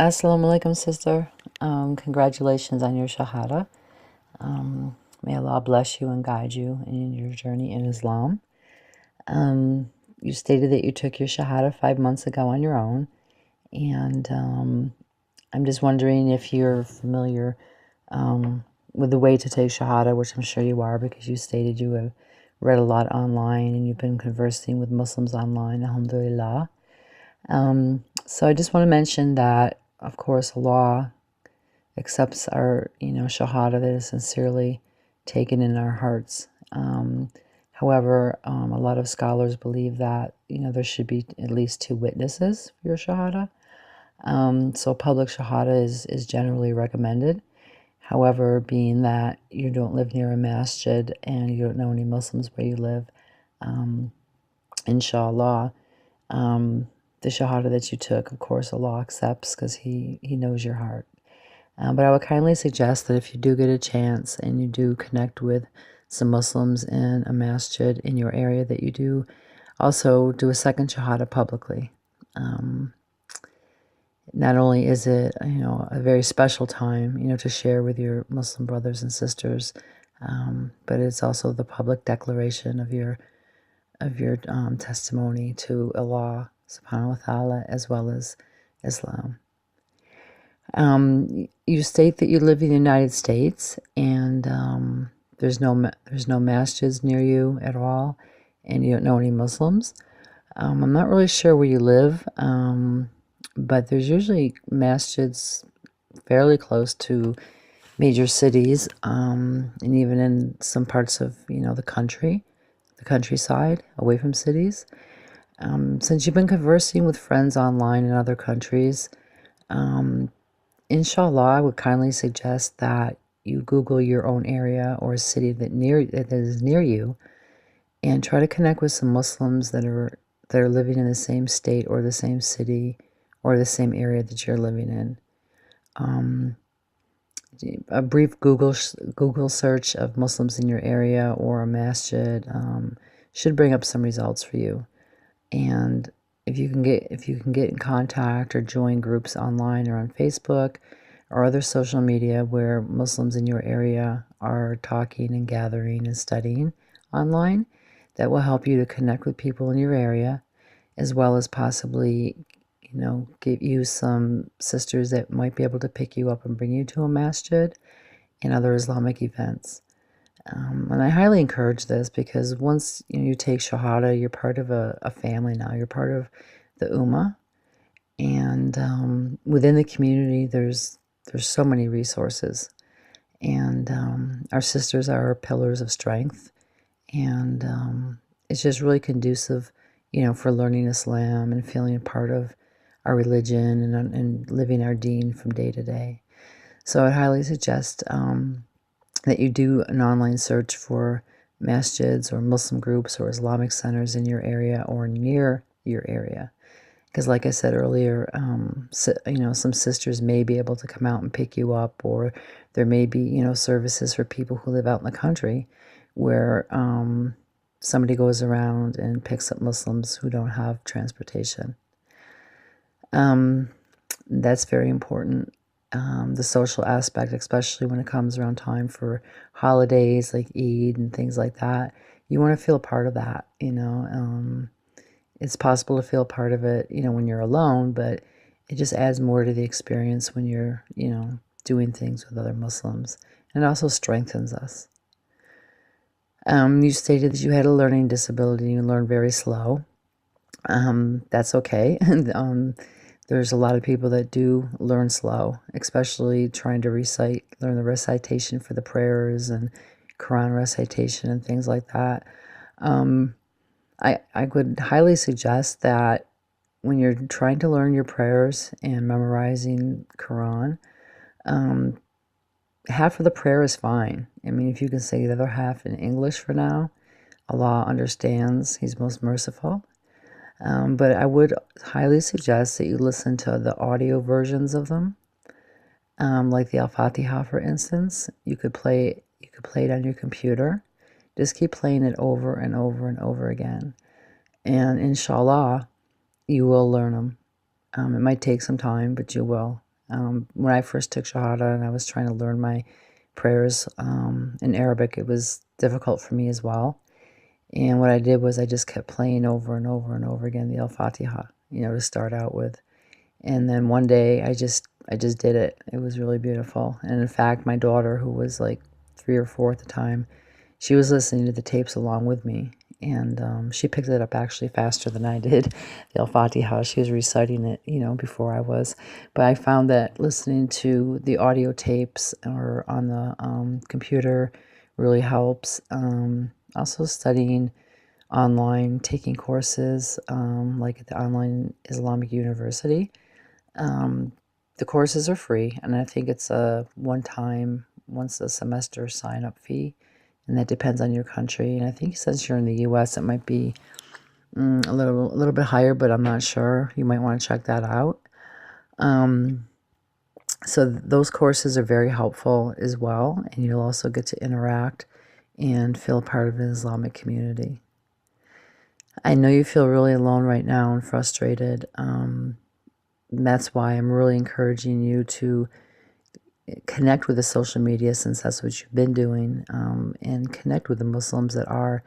Assalamu alaikum, sister. Congratulations on your Shahada. May Allah bless you and guide you in your journey in Islam. You stated that you took your Shahada 5 months ago on your own, and I'm just wondering if you're familiar with the way to take Shahada, which I'm sure you are because you stated you have read a lot online and you've been conversing with Muslims online, alhamdulillah. So I just want to mention that, of course, Allah accepts our, shahada that is sincerely taken in our hearts. However, a lot of scholars believe that, there should be at least two witnesses for your shahada. So public shahada is generally recommended. However, being that you don't live near a masjid and you don't know any Muslims where you live, inshallah, the shahada that you took, of course, Allah accepts because He knows your heart. But I would kindly suggest that if you do get a chance and you do connect with some Muslims in a masjid in your area, that you do also do a second shahada publicly. Not only is it, a very special time, to share with your Muslim brothers and sisters, but it's also the public declaration of your testimony to Allah subhanahu wa ta'ala as well as Islam. You state that you live in the United States and there's no masjids near you at all, and you don't know any Muslims. I'm not really sure where you live, but there's usually masjids fairly close to major cities, and even in some parts of the countryside, away from cities. Since you've been conversing with friends online in other countries, inshallah, I would kindly suggest that you Google your own area or a city that is near you, and try to connect with some Muslims that are living in the same state or the same city or the same area that you're living in. A brief Google search of Muslims in your area or a masjid should bring up some results for you. And if you can get in contact or join groups online or on Facebook or other social media where Muslims in your area are talking and gathering and studying online, that will help you to connect with people in your area, as well as possibly, give you some sisters that might be able to pick you up and bring you to a masjid and other Islamic events. And I highly encourage this because once you take Shahada, you're part of a family now. You're part of the Ummah. And within the community, there's so many resources. And our sisters are our pillars of strength. And it's just really conducive, for learning Islam and feeling a part of our religion and living our deen from day to day. So I highly suggest that you do an online search for masjids or Muslim groups or Islamic centers in your area or near your area. Because like I said earlier, some sisters may be able to come out and pick you up, or there may be, services for people who live out in the country where somebody goes around and picks up Muslims who don't have transportation. That's very important. The social aspect, especially when it comes around time for holidays like Eid and things like that. You want to feel a part of that, It's possible to feel part of it, when you're alone, but it just adds more to the experience when you're, doing things with other Muslims. And it also strengthens us. You stated that you had a learning disability. You learn very slow. That's okay. There's a lot of people that do learn slow, especially trying to learn the recitation for the prayers and Quran recitation and things like that. I would highly suggest that when you're trying to learn your prayers and memorizing Quran, half of the prayer is fine. I mean, if you can say the other half in English for now, Allah understands. He's most merciful. But I would highly suggest that you listen to the audio versions of them, like the Al-Fatiha, for instance. You could play it on your computer. Just keep playing it over and over and over again, and inshallah, you will learn them. It might take some time, but you will. When I first took Shahada and I was trying to learn my prayers in Arabic, it was difficult for me as well. And what I did was I just kept playing over and over and over again the Al-Fatiha, to start out with. And then one day I just did it. It was really beautiful. And in fact, my daughter, who was like 3 or 4 at the time, she was listening to the tapes along with me. And she picked it up actually faster than I did, the Al-Fatiha. She was reciting it, before I was. But I found that listening to the audio tapes or on the computer really helps. Also studying online, taking courses like at the Online Islamic University. Um, the courses are free, and I think it's a one-time, once a semester sign-up fee, and that depends on your country. And I think since you're in the U.S., it might be a little bit higher, but I'm not sure. You might want to check that out. Um, so those courses are very helpful as well, and you'll also get to interact and feel part of an Islamic community. I know you feel really alone right now and frustrated. That's why I'm really encouraging you to connect with the social media, since that's what you've been doing, and connect with the Muslims that are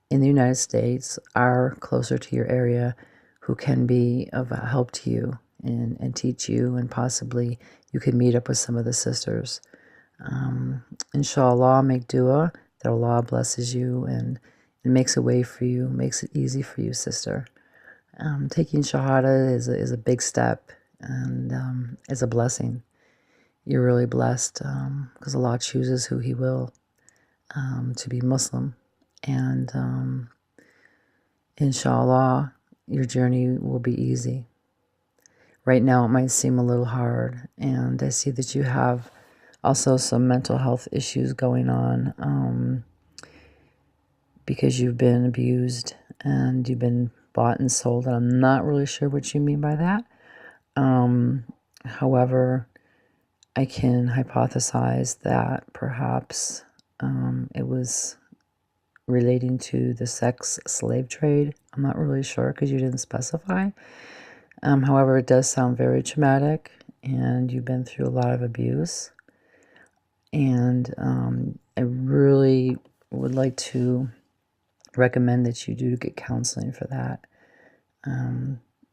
in the United States, are closer to your area, who can be of help to you and teach you, and possibly you could meet up with some of the sisters. Inshallah, make dua that Allah blesses you and makes a way for you, makes it easy for you, sister. Taking Shahada is a big step, and is a blessing. You're really blessed because Allah chooses who He will to be Muslim. And inshallah, your journey will be easy. Right now, it might seem a little hard, and I see that you have also some mental health issues going on because you've been abused and you've been bought and sold, and I'm not really sure what you mean by that. However, I can hypothesize that perhaps it was relating to the sex slave trade. I'm not really sure because you didn't specify. However, it does sound very traumatic, and you've been through a lot of abuse. And I really would like to recommend that you do get counseling for that.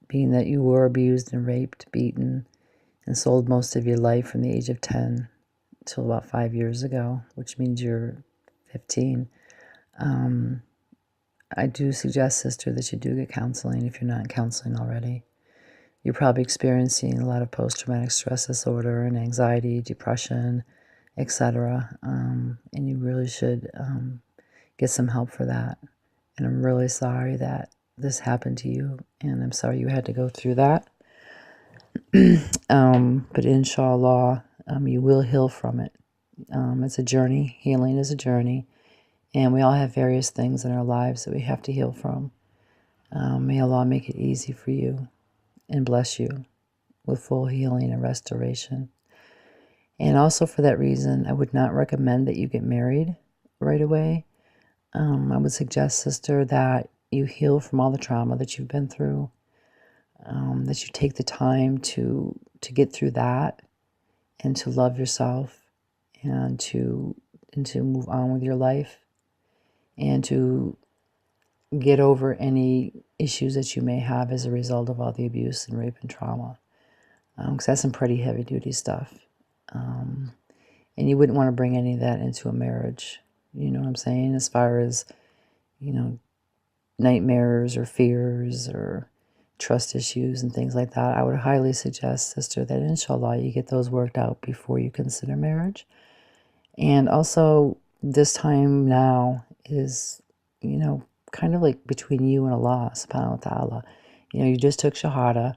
Being that you were abused and raped, beaten, and sold most of your life from the age of 10 till about 5 years ago, which means you're 15. I do suggest, sister, that you do get counseling if you're not in counseling already. You're probably experiencing a lot of post-traumatic stress disorder and anxiety, depression, etc. And you really should get some help for that. And I'm really sorry that this happened to you, and I'm sorry you had to go through that. But inshallah, you will heal from it. It's a journey. Healing is a journey. And we all have various things in our lives that we have to heal from. May Allah make it easy for you and bless you with full healing and restoration. And also for that reason, I would not recommend that you get married right away. I would suggest, sister, that you heal from all the trauma that you've been through, that you take the time to get through that and to love yourself and to move on with your life and to get over any issues that you may have as a result of all the abuse and rape and trauma. Because that's some pretty heavy-duty stuff. And you wouldn't want to bring any of that into a marriage. You know what I'm saying? As far as, nightmares or fears or trust issues and things like that, I would highly suggest, sister, that inshallah you get those worked out before you consider marriage. And also, this time now is, kind of like between you and Allah subhanahu wa ta'ala. You just took Shahada.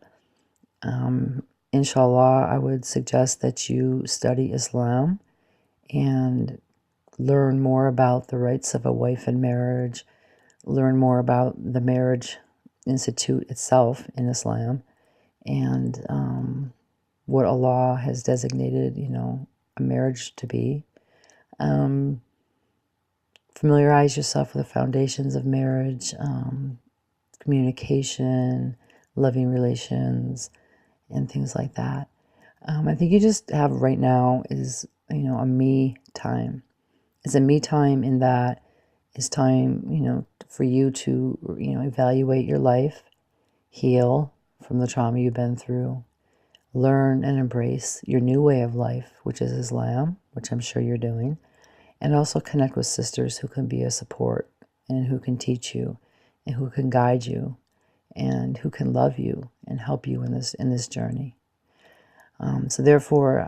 Inshallah, I would suggest that you study Islam and learn more about the rights of a wife in marriage, learn more about the marriage institute itself in Islam, and what Allah has designated, a marriage to be. Familiarize yourself with the foundations of marriage, communication, loving relations, and things like that. I think you just have right now is, a me time. It's a me time in that it's time, for you to, evaluate your life, heal from the trauma you've been through, learn and embrace your new way of life, which is Islam, which I'm sure you're doing, and also connect with sisters who can be a support and who can teach you and who can guide you and who can love you and help you in this journey. So therefore,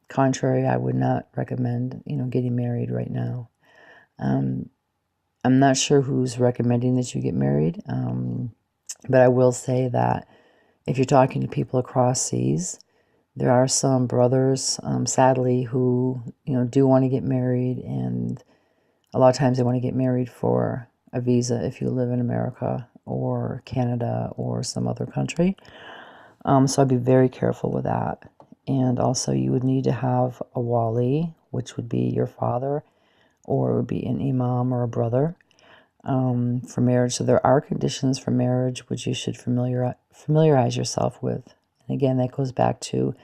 contrary, I would not recommend, getting married right now. Um, I'm not sure who's recommending that you get married, but I will say that if you're talking to people across seas, there are some brothers, sadly, who, do want to get married, and a lot of times they want to get married for a visa if you live in America or Canada or some other country. So I'd be very careful with that. And also you would need to have a wali, which would be your father, or it would be an imam or a brother, for marriage. So there are conditions for marriage which you should familiarize yourself with. And again, that goes back to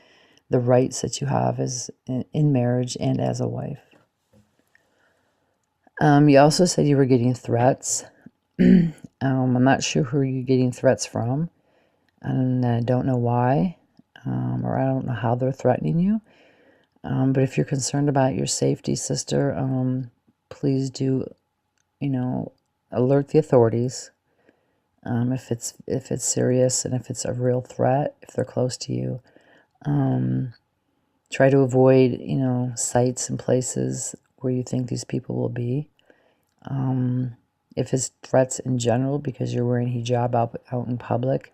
the rights that you have as in marriage and as a wife. You also said you were getting threats. I'm not sure who you're getting threats from, and I don't know why, or I don't know how they're threatening you. But if you're concerned about your safety, sister, please do, alert the authorities. If it's serious and if it's a real threat, if they're close to you. Try to avoid, sites and places where you think these people will be. If it's threats in general because you're wearing hijab out in public,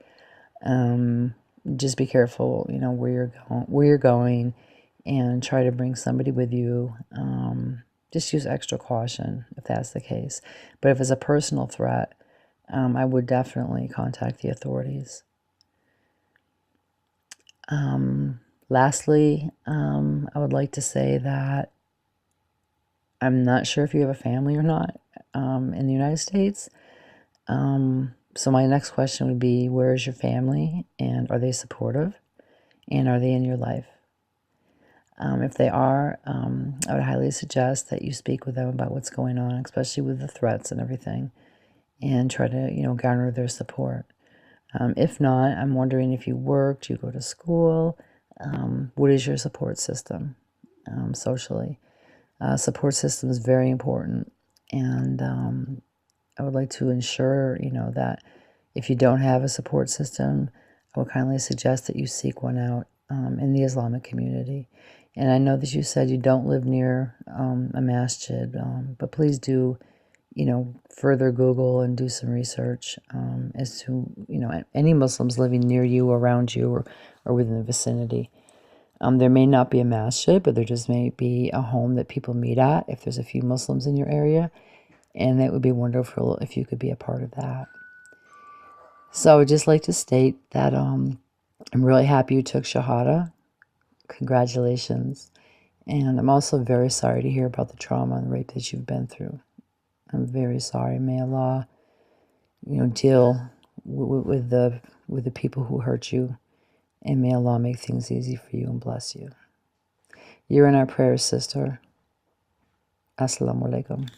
just be careful, where you're going, and try to bring somebody with you. Just use extra caution if that's the case. But if it's a personal threat, I would definitely contact the authorities. Lastly, I would like to say that I'm not sure if you have a family or not in the United States. So my next question would be, where is your family, and are they supportive, and are they in your life? If they are, I would highly suggest that you speak with them about what's going on, especially with the threats and everything, and try to, garner their support. If not, I'm wondering if you work, do you go to school? What is your support system socially? Support system is very important, and I would like to ensure, that if you don't have a support system, I would kindly suggest that you seek one out in the Islamic community. And I know that you said you don't live near a masjid, but please do, further Google and do some research as to, any Muslims living near you, around you, or within the vicinity. There may not be a masjid, but there just may be a home that people meet at if there's a few Muslims in your area. And that would be wonderful if you could be a part of that. So I would just like to state that I'm really happy you took Shahada. Congratulations. And I'm also very sorry to hear about the trauma and rape that you've been through. I'm very sorry. May Allah, deal with the people who hurt you. And may Allah make things easy for you and bless you. You're in our prayers, sister. Assalamu alaikum.